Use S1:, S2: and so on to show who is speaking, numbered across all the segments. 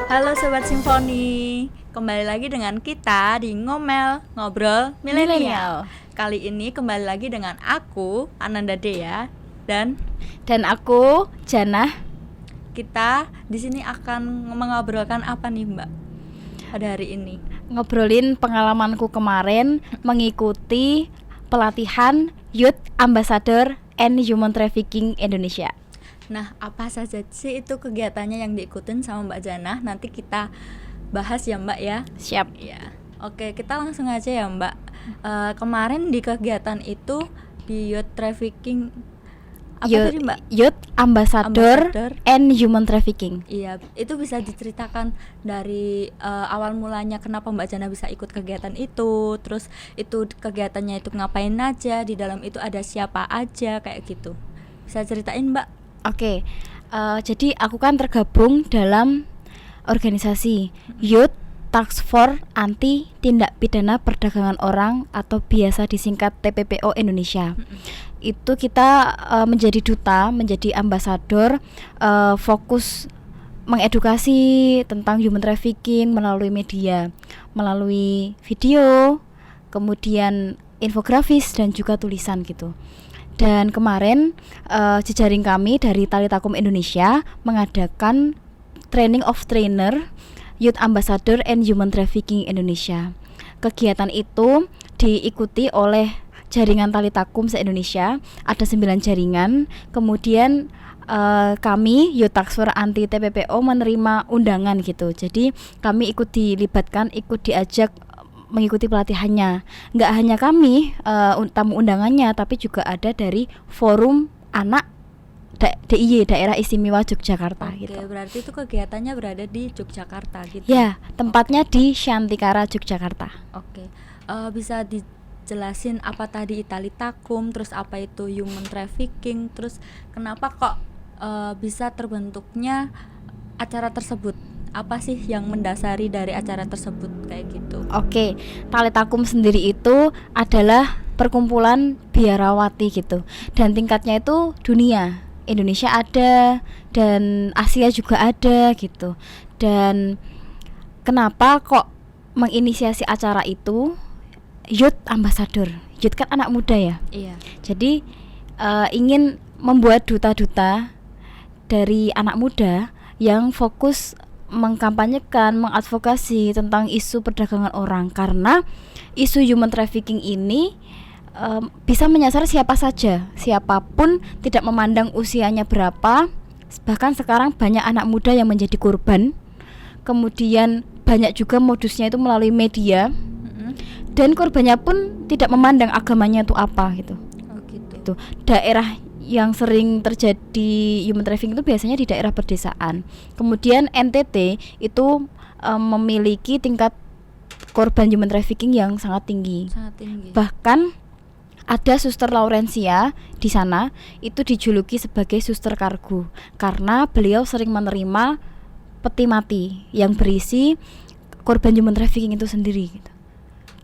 S1: Halo Sobat Simfoni, kembali lagi dengan kita di Ngomel Ngobrol Milenial. Kali ini kembali lagi dengan aku, Ananda Dea, dan
S2: aku, Jana.
S1: Kita di sini akan mengobrolkan apa nih Mbak pada hari ini?
S2: Ngobrolin pengalamanku kemarin mengikuti pelatihan Youth Ambassador and Human Trafficking Indonesia.
S1: Nah, apa saja sih itu kegiatannya yang diikutin sama Mbak Jana? Nanti kita bahas ya Mbak ya.
S2: Siap.
S1: Ya. Oke, kita langsung aja ya Mbak. Kemarin di kegiatan itu di Youth Trafficking tadi Mbak?
S2: Youth Ambassador and Human Trafficking.
S1: Iya, itu bisa diceritakan dari awal mulanya kenapa Mbak Jana bisa ikut kegiatan itu, terus itu kegiatannya itu ngapain aja, di dalam itu ada siapa aja kayak gitu. Bisa ceritain Mbak?
S2: Oke, jadi aku kan tergabung dalam organisasi Youth Task Force Anti Tindak Pidana Perdagangan Orang atau biasa disingkat TPPO Indonesia. Itu kita menjadi duta, menjadi ambasador, fokus mengedukasi tentang human trafficking melalui media, melalui video, kemudian infografis dan juga tulisan gitu. Dan kemarin jejaring kami dari Tali Takum Indonesia mengadakan Training of Trainer Youth Ambassador and Human Trafficking Indonesia. Kegiatan itu diikuti oleh jaringan Tali Takum se-Indonesia, ada 9 jaringan. Kemudian kami Youth Task Force Anti TPPO menerima undangan gitu. Jadi kami ikut dilibatkan, ikut diajak mengikuti pelatihannya. Nggak hanya kami tamu undangannya, tapi juga ada dari Forum Anak DIY Daerah Istimewa Yogyakarta.
S1: Oke,
S2: gitu.
S1: Berarti itu kegiatannya berada di Yogyakarta gitu.
S2: Ya, tempatnya di Shantikara Yogyakarta.
S1: Oke. Bisa dijelasin apa tadi Tali Takum, terus apa itu human trafficking, terus kenapa kok bisa terbentuknya acara tersebut? Apa sih yang mendasari dari acara tersebut kayak gitu?
S2: Oke, Tali Takum sendiri itu adalah perkumpulan biarawati gitu, dan tingkatnya itu dunia. Indonesia ada dan Asia juga ada gitu. Dan kenapa kok menginisiasi acara itu Youth Ambassador? Youth kan anak muda ya.
S1: Iya.
S2: Jadi ingin membuat duta-duta dari anak muda yang fokus mengkampanyekan, mengadvokasi tentang isu perdagangan orang, karena isu human trafficking ini bisa menyasar siapa saja, siapapun, tidak memandang usianya berapa. Bahkan sekarang banyak anak muda yang menjadi korban. Kemudian banyak juga modusnya itu melalui media, dan korbannya pun tidak memandang agamanya itu apa gitu.
S1: Oh gitu.
S2: Itu daerah yang sering terjadi human trafficking itu biasanya di daerah pedesaan. Kemudian NTT itu memiliki tingkat korban human trafficking yang sangat tinggi. Bahkan ada Suster Laurencia di sana itu dijuluki sebagai Suster Kargo, karena beliau sering menerima peti mati yang berisi korban human trafficking itu sendiri gitu.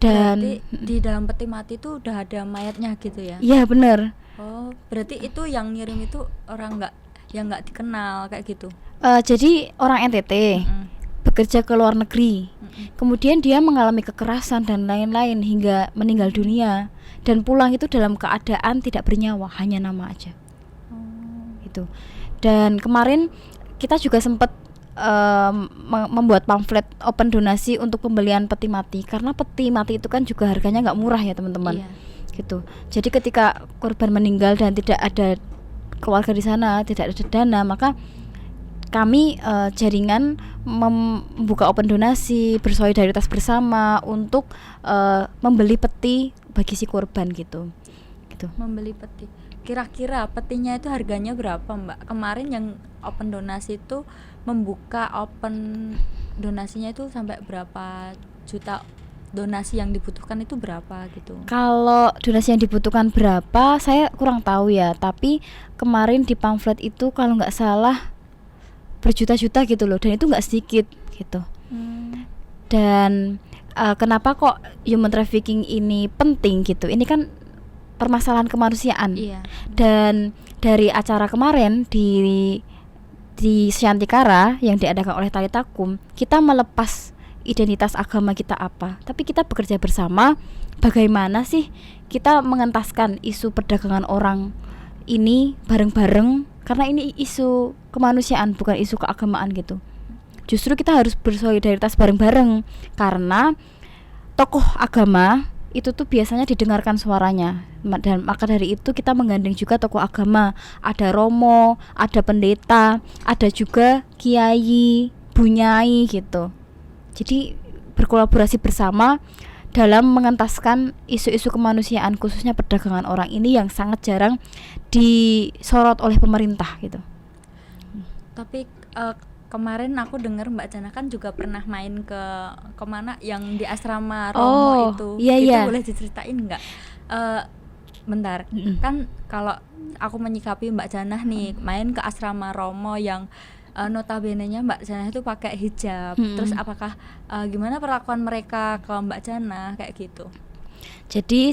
S2: Dan
S1: berarti di dalam peti mati itu udah ada mayatnya gitu ya?
S2: Iya benar.
S1: Oh, berarti itu yang ngirim itu orang yang nggak dikenal kayak gitu?
S2: Jadi orang NTT bekerja ke luar negeri, kemudian dia mengalami kekerasan dan lain-lain hingga meninggal dunia, dan pulang itu dalam keadaan tidak bernyawa, hanya nama aja. Gitu. Dan kemarin kita juga sempat membuat pamflet open donasi untuk pembelian peti mati, karena peti mati itu kan juga harganya nggak murah ya teman-teman. Iya. Gitu. Jadi ketika korban meninggal dan tidak ada keluarga di sana, tidak ada dana, maka kami jaringan membuka open donasi, bersolidaritas bersama untuk membeli peti bagi si korban gitu.
S1: Membeli peti. Kira-kira petinya itu harganya berapa Mbak? Kemarin yang open donasi itu membuka open donasinya itu sampai berapa juta? Donasi yang dibutuhkan itu berapa gitu?
S2: Kalau donasi yang dibutuhkan berapa saya kurang tahu ya, tapi kemarin di pamflet itu kalau nggak salah berjuta-juta gitu loh, dan itu nggak sedikit gitu. Dan kenapa kok human trafficking ini penting gitu? Ini kan permasalahan kemanusiaan.
S1: Iya.
S2: Dan dari acara kemarin di di Syantikara yang diadakan oleh Tali Takum, kita melepas identitas agama kita apa, tapi kita bekerja bersama bagaimana sih kita mengentaskan isu perdagangan orang ini bareng-bareng, karena ini isu kemanusiaan bukan isu keagamaan gitu. Justru kita harus bersolidaritas bareng-bareng, karena tokoh agama itu tuh biasanya didengarkan suaranya, dan maka dari itu kita menggandeng juga tokoh agama. Ada romo, ada pendeta, ada juga kiai, bunyai gitu. Jadi berkolaborasi bersama dalam mengentaskan isu-isu kemanusiaan, khususnya perdagangan orang ini yang sangat jarang disorot oleh pemerintah gitu.
S1: Tapi kemarin aku dengar Mbak Jana kan juga pernah main ke kemana yang di asrama Romo itu.
S2: Iya,
S1: itu
S2: iya.
S1: boleh diceritain nggak? Bentar, kan kalau aku menyikapi Mbak Jana nih main ke asrama Romo yang notabene-nya Mbak Jana itu pakai hijab. Terus apakah gimana perlakuan mereka ke Mbak Jana kayak gitu?
S2: Jadi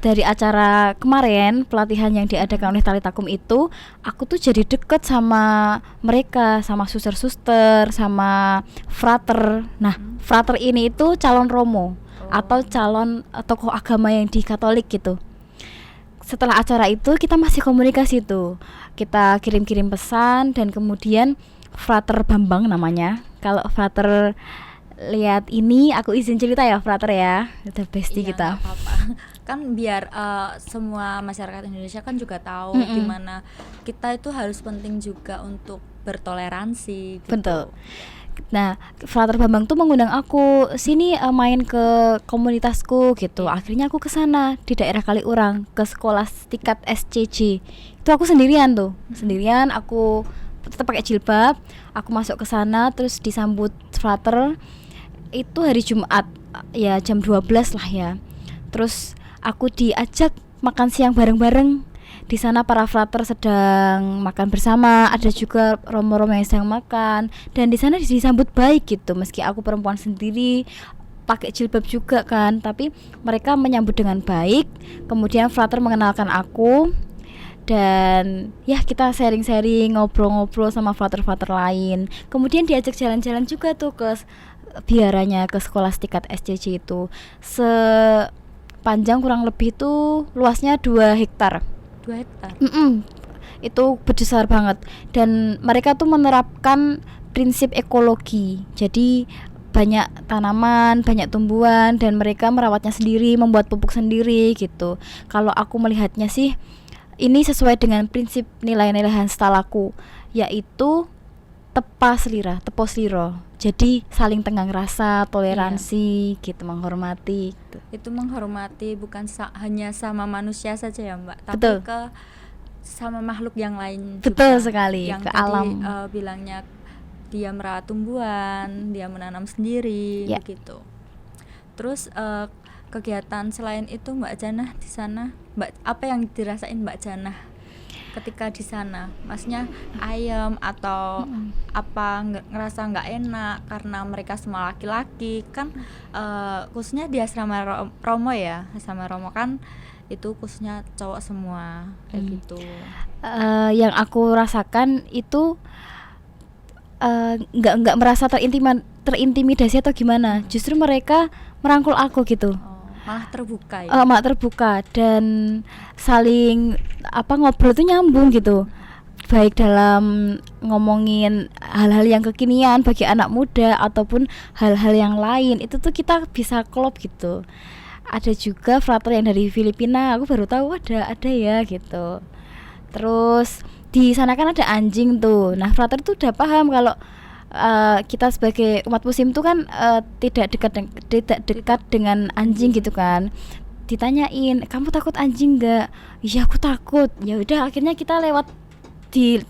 S2: dari acara kemarin pelatihan yang diadakan oleh Tali Takum itu, aku tuh jadi deket sama mereka, sama suster-suster, sama frater. Nah, frater ini itu calon romo atau calon tokoh agama yang di Katolik gitu. Setelah acara itu kita masih komunikasi tuh, kita kirim-kirim pesan, dan kemudian frater Bambang namanya. Kalau frater lihat ini, aku izin cerita ya frater ya, the bestie
S1: Iya,
S2: kita.
S1: nggak apa-apa. Kan biar semua masyarakat Indonesia kan juga tahu gimana kita itu harus penting juga untuk bertoleransi gitu.
S2: Betul. Nah, frater Bambang tuh mengundang aku sini main ke komunitasku gitu. Akhirnya aku ke sana di daerah Kaliurang, ke sekolah tingkat SCC. Itu aku sendirian tuh, sendirian. Aku tetap pakai jilbab. Aku masuk ke sana, terus disambut frater. Itu hari Jumat ya jam 12 lah ya. Terus aku diajak makan siang bareng-bareng. Di sana para frater sedang makan bersama, ada juga romo-romo yang sedang makan, dan di sana disambut baik gitu. Meski aku perempuan sendiri, pakai jilbab juga kan, tapi mereka menyambut dengan baik. Kemudian frater mengenalkan aku, dan ya kita sharing-sharing, ngobrol-ngobrol sama frater-frater lain. Kemudian diajak jalan-jalan juga tuh ke biaranya, ke sekolah tingkat SCC itu. Sepanjang kurang lebih tuh luasnya 2 hektar.
S1: 2 hektar.
S2: Itu besar banget, dan mereka tuh menerapkan prinsip ekologi. Jadi banyak tanaman, banyak tumbuhan, dan mereka merawatnya sendiri, membuat pupuk sendiri gitu. Kalau aku melihatnya sih ini sesuai dengan prinsip nilai-nilai Hanstalaku, yaitu tepa selira, tepo sliro. Jadi saling tenggang rasa, toleransi gitu, menghormati gitu.
S1: Itu menghormati bukan hanya sama manusia saja ya Mbak, tapi
S2: Betul.
S1: ke sama makhluk yang lain
S2: Betul
S1: juga.
S2: sekali,
S1: Yang
S2: ke
S1: tadi
S2: alam.
S1: bilangnya dia merawat tumbuhan, dia menanam sendiri
S2: Ya.
S1: begitu. Terus kegiatan selain itu Mbak Jana di sana, apa yang dirasain Mbak Jana ketika di sana? Maksudnya ayam atau apa, ngerasa nggak enak karena mereka semua laki-laki kan, khususnya di asrama Romo ya, asrama Romo kan itu khususnya cowok semua kayak gitu.
S2: Yang aku rasakan itu nggak merasa terintimidasi atau gimana. Justru mereka merangkul aku gitu.
S1: Malah terbuka ya.
S2: Malah terbuka, dan saling ngobrol tuh nyambung gitu. Baik dalam ngomongin hal-hal yang kekinian bagi anak muda ataupun hal-hal yang lain, itu tuh kita bisa klop gitu. Ada juga frater yang dari Filipina, aku baru tahu ada ya gitu. Terus di sana kan ada anjing tuh. Nah, frater tuh udah paham kalau kita sebagai umat muslim tuh kan tidak dekat dengan anjing gitu kan. Ditanyain, kamu takut anjing nggak? Iya aku takut. Ya udah, akhirnya kita lewat di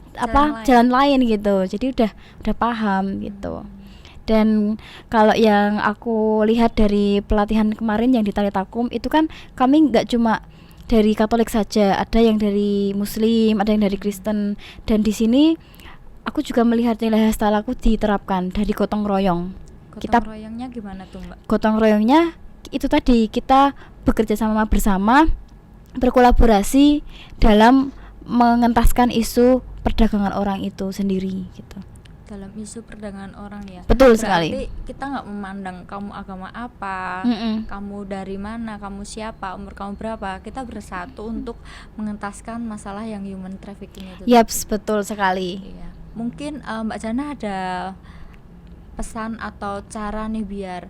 S2: jalan lain gitu. Jadi udah paham gitu. Dan kalau yang aku lihat dari pelatihan kemarin yang di Tali Takum itu kan kami nggak cuma dari Katolik saja, ada yang dari Muslim, ada yang dari Kristen, dan di sini aku juga melihat nilai Hanstalaku diterapkan dari gotong royong.
S1: Gotong royongnya gimana tuh Mbak?
S2: Gotong royongnya itu tadi, kita bekerja sama bersama, berkolaborasi dalam mengentaskan isu perdagangan orang itu sendiri gitu.
S1: Dalam isu perdagangan orang ya.
S2: Betul
S1: Berarti
S2: sekali.
S1: kita nggak memandang kamu agama apa,
S2: Mm-mm.
S1: kamu dari mana, kamu siapa, umur kamu berapa. Kita bersatu untuk mengentaskan masalah yang human trafficking itu.
S2: Yaps, betul sekali.
S1: Iya. Mungkin Mbak Jana ada pesan atau cara nih biar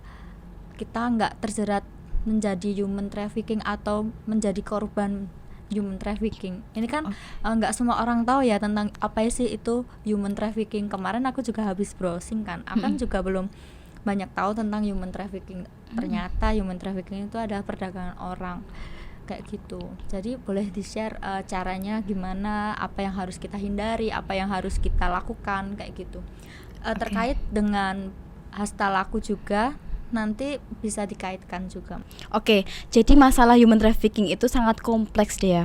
S1: kita nggak terjerat menjadi human trafficking atau menjadi korban human trafficking. Ini kan nggak semua orang tahu ya tentang apa sih itu human trafficking. Kemarin aku juga habis browsing kan, aku kan juga belum banyak tahu tentang human trafficking. Ternyata human trafficking itu adalah perdagangan orang kayak gitu. Jadi boleh di-share caranya gimana, apa yang harus kita hindari, apa yang harus kita lakukan kayak gitu. Terkait dengan hasta laku juga nanti bisa dikaitkan juga.
S2: Oke, jadi masalah human trafficking itu sangat kompleks deh ya.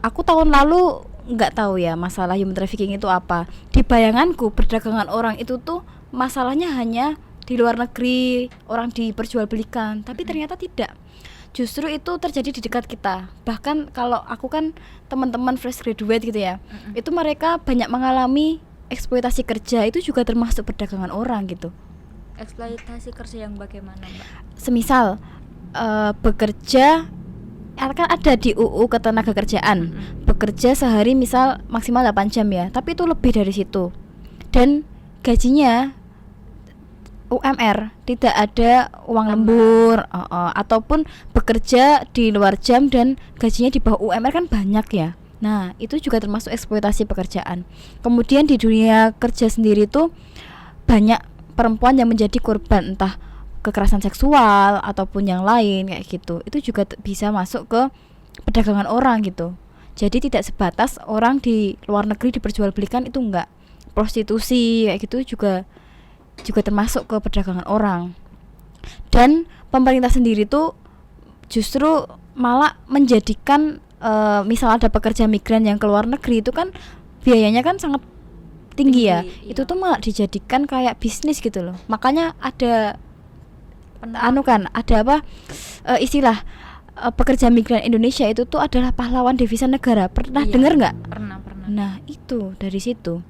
S2: Aku tahun lalu nggak tahu ya masalah human trafficking itu apa. Di bayanganku perdagangan orang itu tuh masalahnya hanya di luar negeri, orang diperjualbelikan, tapi ternyata tidak. Justru itu terjadi di dekat kita. Bahkan kalau aku kan teman-teman fresh graduate gitu ya, itu mereka banyak mengalami eksploitasi kerja, itu juga termasuk perdagangan orang gitu.
S1: Eksploitasi kerja yang bagaimana, Mbak?
S2: Semisal bekerja, kan ada di UU Ketenagakerjaan, bekerja sehari misal maksimal 8 jam ya, tapi itu lebih dari situ. Dan gajinya UMR, tidak ada uang lembur, ataupun bekerja di luar jam dan gajinya di bawah UMR kan banyak ya. Nah, itu juga termasuk eksploitasi pekerjaan. Kemudian di dunia kerja sendiri tuh banyak perempuan yang menjadi korban entah kekerasan seksual ataupun yang lain kayak gitu. Itu juga bisa masuk ke perdagangan orang gitu. Jadi tidak sebatas orang di luar negeri diperjualbelikan, itu enggak. Prostitusi kayak gitu juga termasuk ke perdagangan orang. Dan pemerintah sendiri tuh justru malah menjadikan misal ada pekerja migran yang ke luar negeri itu kan biayanya kan sangat tinggi ya.
S1: Iya.
S2: Itu tuh malah dijadikan kayak bisnis gitu loh. Makanya ada istilah pekerja migran Indonesia itu tuh adalah pahlawan devisa negara. Pernah dengar nggak?
S1: Pernah.
S2: Nah, itu dari situ.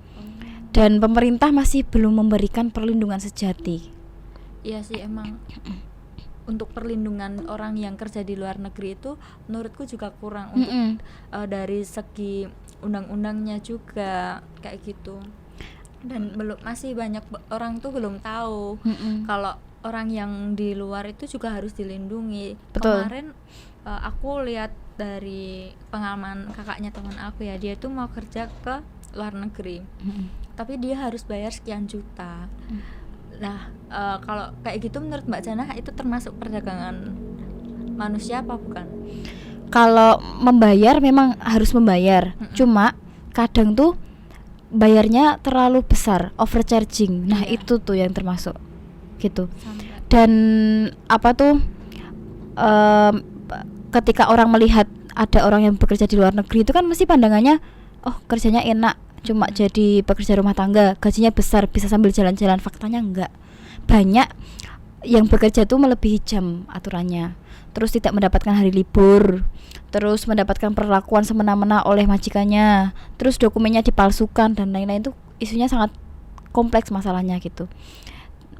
S2: Dan pemerintah masih belum memberikan perlindungan sejati.
S1: Iya sih, emang untuk perlindungan orang yang kerja di luar negeri itu menurutku juga kurang untuk dari segi undang-undangnya juga kayak gitu. Dan masih banyak orang tuh belum tahu kalau orang yang di luar itu juga harus dilindungi.
S2: Betul.
S1: Kemarin aku lihat dari pengalaman kakaknya teman aku ya, dia tuh mau kerja ke luar negeri, tapi dia harus bayar sekian juta. Nah, kalau kayak gitu menurut Mbak Jana itu termasuk perdagangan manusia apa bukan?
S2: Kalau membayar memang harus membayar, cuma kadang tuh bayarnya terlalu besar, overcharging. Nah, itu tuh yang termasuk gitu. Dan apa tuh ketika orang melihat ada orang yang bekerja di luar negeri itu kan mesti pandangannya, oh kerjanya enak, cuma jadi pekerja rumah tangga, gajinya besar, bisa sambil jalan-jalan. Faktanya enggak. Banyak yang bekerja tuh melebihi jam aturannya, terus tidak mendapatkan hari libur, terus mendapatkan perlakuan semena-mena oleh majikannya, terus dokumennya dipalsukan dan lain-lain. Itu isunya sangat kompleks masalahnya gitu.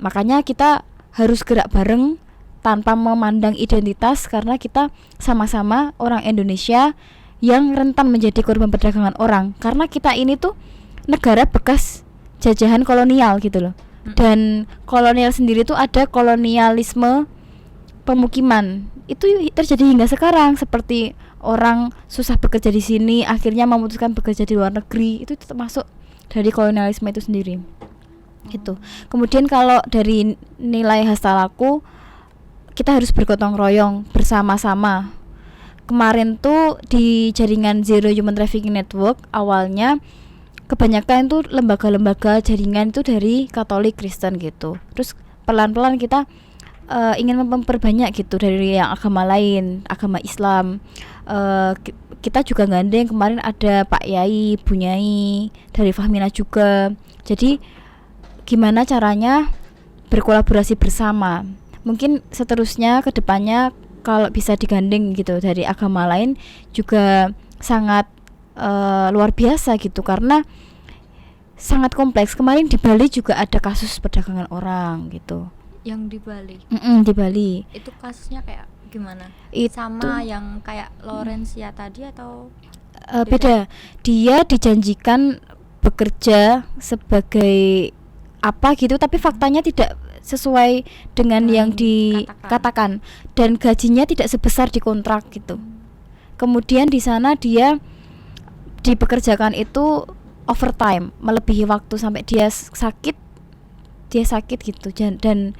S2: Makanya kita harus gerak bareng tanpa memandang identitas, karena kita sama-sama orang Indonesia yang rentan menjadi korban perdagangan orang, karena kita ini tuh negara bekas jajahan kolonial gitu loh. Dan kolonial sendiri tuh ada kolonialisme pemukiman, itu terjadi hingga sekarang, seperti orang susah bekerja di sini akhirnya memutuskan bekerja di luar negeri, itu termasuk dari kolonialisme itu sendiri gitu. Kemudian kalau dari nilai hasta laku, kita harus bergotong royong bersama-sama. Kemarin tuh di jaringan Zero Human Trafficking Network, awalnya kebanyakan tuh lembaga-lembaga jaringan itu dari Katolik, Kristen gitu. Terus pelan-pelan kita ingin memperbanyak gitu dari yang agama lain, agama Islam. Kita juga gandeng, kemarin ada Pak Yai, Bu Nyai dari Fahmina juga. Jadi gimana caranya berkolaborasi bersama. Mungkin seterusnya ke depannya kalau bisa digandeng gitu dari agama lain juga sangat luar biasa gitu, karena sangat kompleks. Kemarin di Bali juga ada kasus perdagangan orang gitu.
S1: Yang di Bali
S2: Di Bali
S1: itu kasusnya kayak gimana?
S2: itu
S1: Sama yang kayak Lorencia tadi atau
S2: beda. Dia dijanjikan bekerja sebagai apa gitu, tapi faktanya tidak sesuai dengan yang dikatakan, dan gajinya tidak sebesar di kontrak gitu. Kemudian di sana dia dipekerjakan itu overtime, melebihi waktu sampai dia sakit gitu. Dan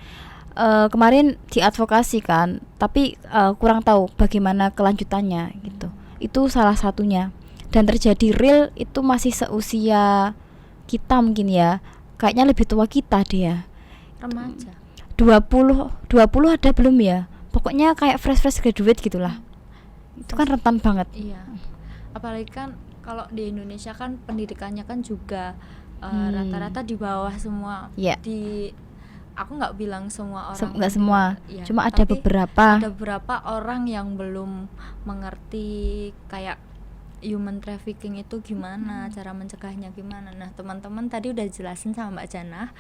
S2: kemarin diadvokasi kan, tapi kurang tahu bagaimana kelanjutannya gitu. Itu salah satunya. Dan terjadi real itu masih seusia kita mungkin ya, kayaknya lebih tua kita dia.
S1: remaja
S2: 20 ada belum ya? Pokoknya kayak fresh graduate gitulah. Itu kan rentan banget.
S1: iya, apalagi kan kalau di Indonesia kan pendidikannya kan juga rata-rata di bawah semua.
S2: Iya.
S1: Aku nggak bilang semua orang,
S2: Nggak semua,
S1: ya,
S2: cuma ada
S1: tapi
S2: beberapa.
S1: ada beberapa orang yang belum mengerti kayak human trafficking itu gimana, cara mencegahnya gimana. Nah, teman-teman tadi udah jelasin sama Mbak Janah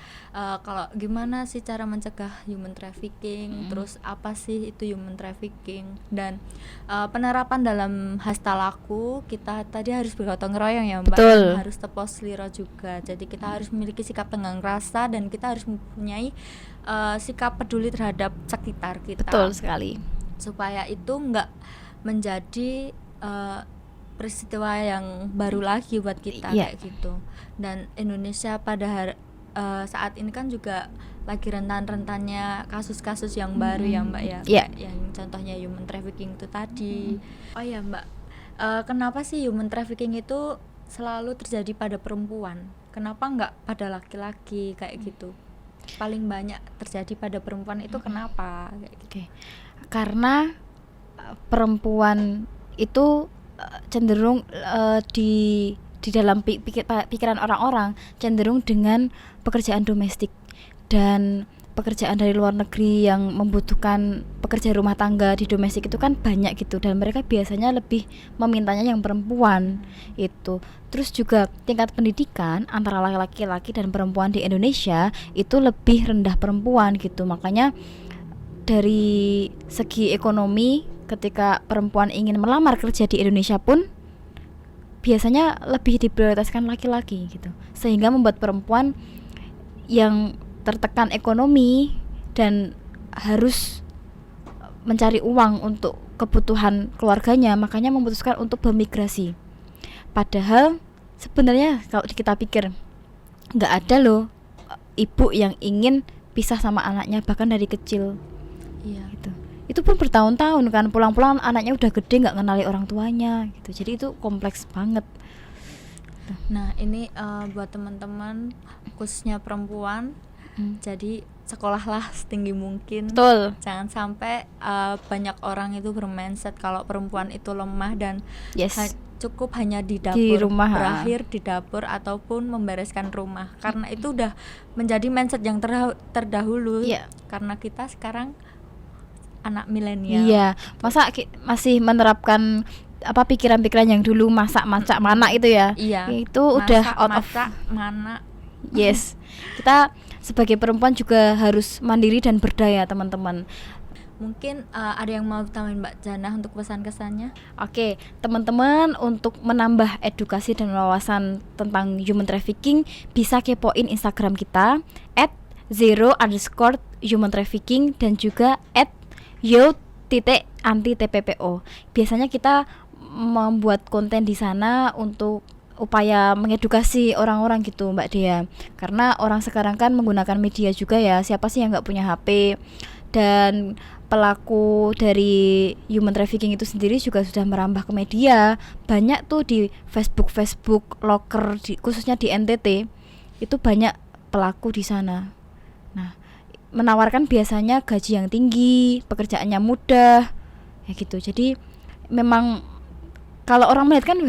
S1: kalau gimana sih cara mencegah human trafficking, terus apa sih itu human trafficking, dan penerapan dalam hasta laku kita tadi harus bergotong royong ya Mbak.
S2: Betul.
S1: Dan harus tepos liro juga. Jadi kita harus memiliki sikap tenggang rasa dan kita harus mempunyai sikap peduli terhadap sekitar kita.
S2: Betul sekali.
S1: Supaya itu nggak menjadi peristiwa yang baru lagi buat kita kayak gitu. Dan Indonesia pada saat ini kan juga lagi rentan-rentannya kasus-kasus yang baru ya Mbak ya. Yang contohnya human trafficking itu tadi. Oh ya Mbak, kenapa sih human trafficking itu selalu terjadi pada perempuan? Kenapa nggak pada laki-laki kayak gitu? Paling banyak terjadi pada perempuan itu kenapa kayak gitu?
S2: Karena perempuan itu cenderung di dalam pikiran orang-orang cenderung dengan pekerjaan domestik dan pekerjaan dari luar negeri yang membutuhkan pekerja rumah tangga di domestik itu kan banyak gitu, dan mereka biasanya lebih memintanya yang perempuan itu. Terus juga tingkat pendidikan antara laki-laki dan perempuan di Indonesia itu lebih rendah perempuan gitu. Makanya dari segi ekonomi, ketika perempuan ingin melamar kerja di Indonesia pun biasanya lebih diprioritaskan laki-laki gitu, sehingga membuat perempuan yang tertekan ekonomi dan harus mencari uang untuk kebutuhan keluarganya, makanya memutuskan untuk bermigrasi. Padahal sebenarnya kalau kita pikir, nggak ada loh ibu yang ingin pisah sama anaknya bahkan dari kecil.
S1: Iya.
S2: Gitu. Itu pun bertahun-tahun kan, pulang-pulang anaknya udah gede nggak kenali orang tuanya gitu. Jadi itu kompleks banget.
S1: Nah ini buat teman-teman khususnya perempuan, jadi sekolahlah setinggi mungkin.
S2: Betul.
S1: Jangan sampai banyak orang itu bermindset kalau perempuan itu lemah dan cukup hanya di dapur,
S2: di rumah,
S1: berakhir di dapur ataupun membereskan rumah. Karena itu udah menjadi mindset yang terdahulu. Karena kita sekarang anak milenial.
S2: Iya, masa masih menerapkan apa pikiran-pikiran yang dulu masak mana itu ya.
S1: Iya.
S2: Itu udah out of
S1: mana.
S2: Yes. Kita sebagai perempuan juga harus mandiri dan berdaya, teman-teman.
S1: Mungkin ada yang mau tambahin Mbak Janah untuk pesan-kesannya?
S2: Oke, teman-teman, untuk menambah edukasi dan wawasan tentang human trafficking bisa kepoin Instagram kita @0_human_trafficking dan juga @yo_anti_tppo. Biasanya kita membuat konten di sana untuk upaya mengedukasi orang-orang gitu Mbak Dea. Karena orang sekarang kan menggunakan media juga ya. Siapa sih yang nggak punya HP? Dan pelaku dari human trafficking itu sendiri juga sudah merambah ke media. Banyak tuh di Facebook loker khususnya di NTT. Itu banyak pelaku di sana. Nah, menawarkan biasanya gaji yang tinggi, pekerjaannya mudah, ya gitu. Jadi memang kalau orang melihat kan,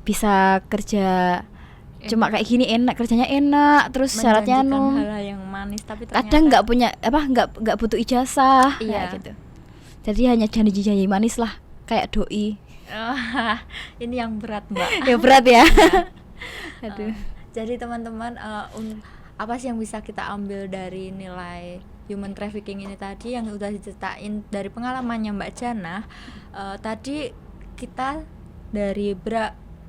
S2: bisa kerja enak. Cuma kayak gini enak, kerjanya enak, terus syaratnya
S1: hal yang manis, tapi ternyata
S2: kadang nggak punya nggak butuh ijazah, kayak gitu. Jadi hanya janji manis lah, kayak doi.
S1: Ini yang berat, Mbak.
S2: Ya berat ya.
S1: Eh,
S2: Aduh.
S1: jadi teman-teman, apa sih yang bisa kita ambil dari nilai human trafficking ini tadi yang udah diceritain dari pengalamannya Mbak Jana. Tadi kita dari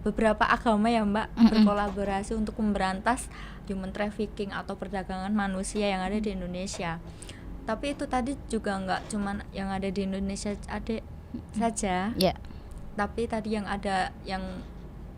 S1: beberapa agama ya Mbak berkolaborasi untuk memberantas human trafficking atau perdagangan manusia yang ada di Indonesia. Tapi itu tadi juga nggak cuman yang ada di Indonesia saja,
S2: Ya.
S1: tapi tadi yang ada yang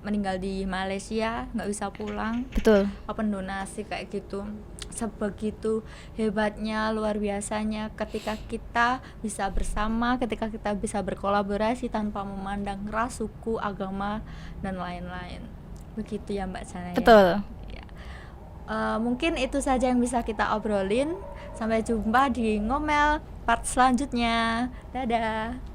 S1: meninggal di Malaysia nggak bisa pulang,
S2: Betul.
S1: open donasi kayak gitu. Sebegitu hebatnya, luar biasanya ketika kita bisa bersama, ketika kita bisa berkolaborasi tanpa memandang ras, suku, agama dan lain-lain. Begitu ya Mbak Sana ya?
S2: Betul.
S1: Ya. Mungkin itu saja yang bisa kita obrolin. Sampai jumpa di ngomel part selanjutnya. Dadah.